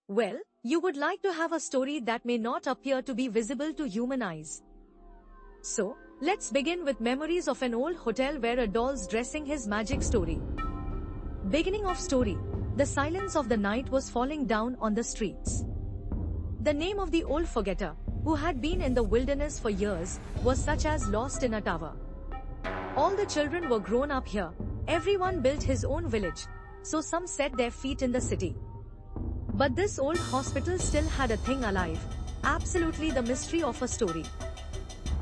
Well, you would like to have a story that may not appear to be visible to human eyes. So, let's begin with memories of an old hotel where a doll's dressing his magic story. Beginning of story. The silence of the night was falling down on the streets. The name of the old forgetter, who had been in the wilderness for years, was such as lost in a tower. All the children were grown up here. Everyone built his own village, so some set their feet in the city. But this old hospital still had a thing alive, absolutely the mystery of a story.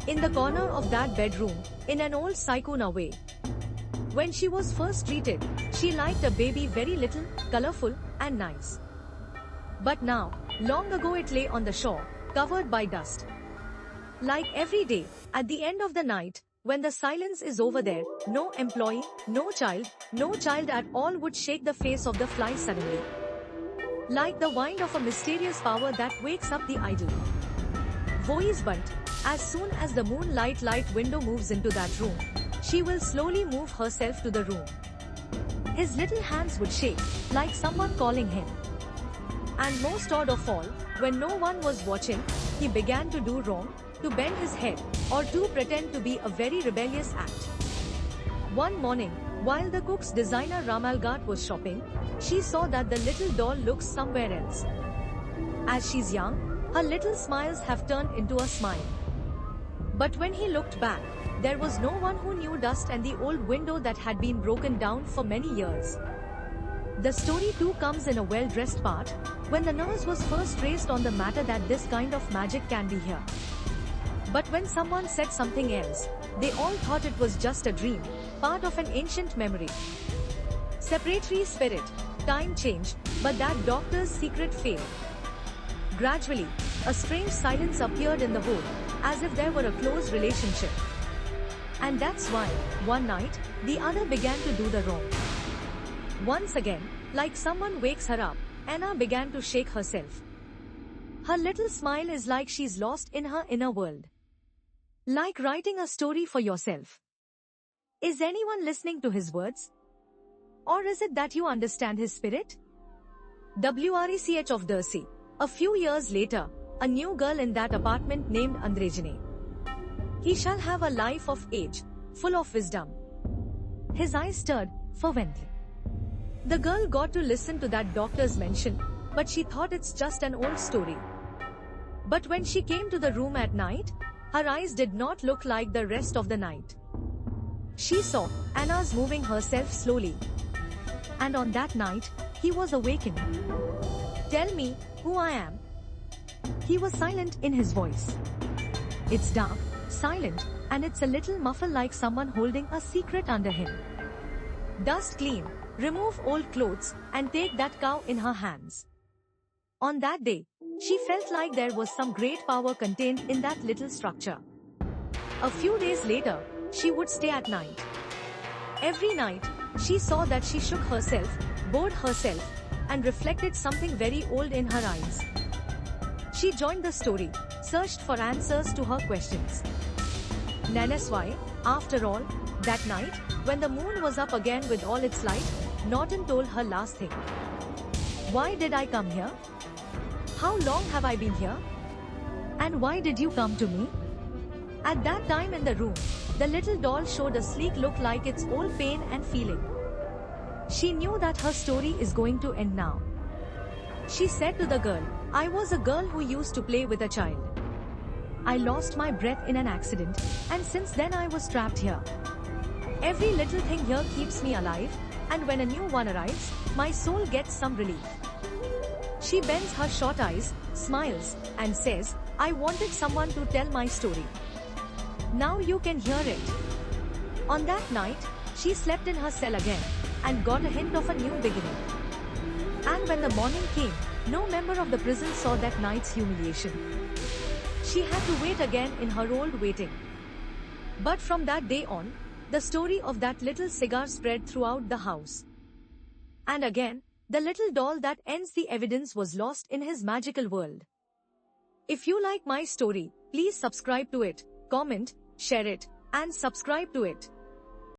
In the corner of that bedroom, in an old Saikuna way. When she was first treated, she liked a baby very little, colorful, and nice. But now, long ago it lay on the shore, covered by dust. Like every day, at the end of the night, when the silence is over there, no employee, no child at all would shake the face of the fly suddenly. Like the wind of a mysterious power that wakes up the idle. Voice but, as soon as the moonlight light window moves into that room, she will slowly move herself to the room. His little hands would shake, like someone calling him. And most odd of all, when no one was watching, he began to do wrong, to bend his head, or to pretend to be a very rebellious act. One morning, while the cook's designer Ramalghat was shopping, she saw that the little doll looks somewhere else. As she's young, her little smiles have turned into a smile. But when he looked back, there was no one who knew dust and the old window that had been broken down for many years. The story too comes in a well-dressed part, when the nurse was first raised on the matter that this kind of magic can be here. But when someone said something else, they all thought it was just a dream, part of an ancient memory. Separatory spirit, time changed, but that doctor's secret failed. Gradually, a strange silence appeared in the hole, as if there were a close relationship. And that's why, one night, the other began to do the wrong. Once again, like someone wakes her up, Anna began to shake herself. Her little smile is like she's lost in her inner world. Like writing a story for yourself. Is anyone listening to his words? Or is it that you understand his spirit? WRECH of Darcy. A few years later, a new girl in that apartment named Andrejane. He shall have a life of age, full of wisdom. His eyes stirred fervently. The girl got to listen to that doctor's mention, but she thought it's just an old story. But when she came to the room at night, her eyes did not look like the rest of the night. She saw Anna's moving herself slowly. And on that night, he was awakened. Tell me who I am. He was silent in his voice. It's dark, silent, and it's a little muffled like someone holding a secret under him. Dust clean, remove old clothes, and take that cow in her hands. On that day, she felt like there was some great power contained in that little structure. A few days later, she would stay at night. Every night, she saw that she shook herself, bored herself, and reflected something very old in her eyes. She joined the story, searched for answers to her questions. Naneswai, after all, that night, when the moon was up again with all its light, Norton told her last thing. Why did I come here? How long have I been here? And why did you come to me? At that time in the room, the little doll showed a sleek look like its old pain and feeling. She knew that her story is going to end now. She said to the girl, I was a girl who used to play with a child. I lost my breath in an accident, and since then I was trapped here. Every little thing here keeps me alive, and when a new one arrives, my soul gets some relief. She bends her short eyes, smiles, and says, I wanted someone to tell my story. Now you can hear it. On that night, she slept in her cell again, and got a hint of a new beginning. And when the morning came, no member of the prison saw that night's humiliation. She had to wait again in her old waiting. But from that day on, the story of that little cigar spread throughout the house. And again, the little doll that ends the evidence was lost in his magical world. If you like my story, please subscribe to it, comment, share it, and subscribe to it.